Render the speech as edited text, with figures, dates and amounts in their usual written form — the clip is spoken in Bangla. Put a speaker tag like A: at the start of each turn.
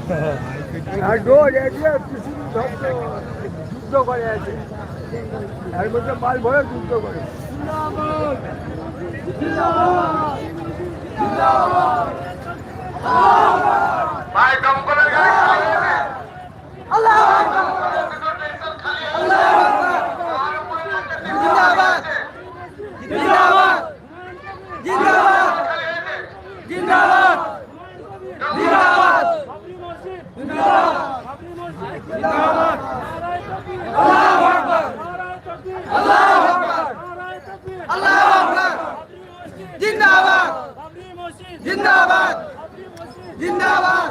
A: আর রোজ এসে যুদ্ধ করে আছে, এর মধ্যে মাল ভরে যুদ্ধ করে।
B: ভাই দমকলের গাড়ি খালি হয়েছে।
C: আল্লাহু আকবার, আল্লাহু আকবার, জিন্দাবাদ, জিন্দাবাদ, জিন্দাবাদ, জিন্দাবাদ, জিন্দাবাদ, জিন্দাবাদ, জিন্দাবাদ। আল্লাহু আকবার, আল্লাহু আকবার, আল্লাহু আকবার, জিন্দাবাদ, জিন্দাবাদ, জিন্দাবাদ।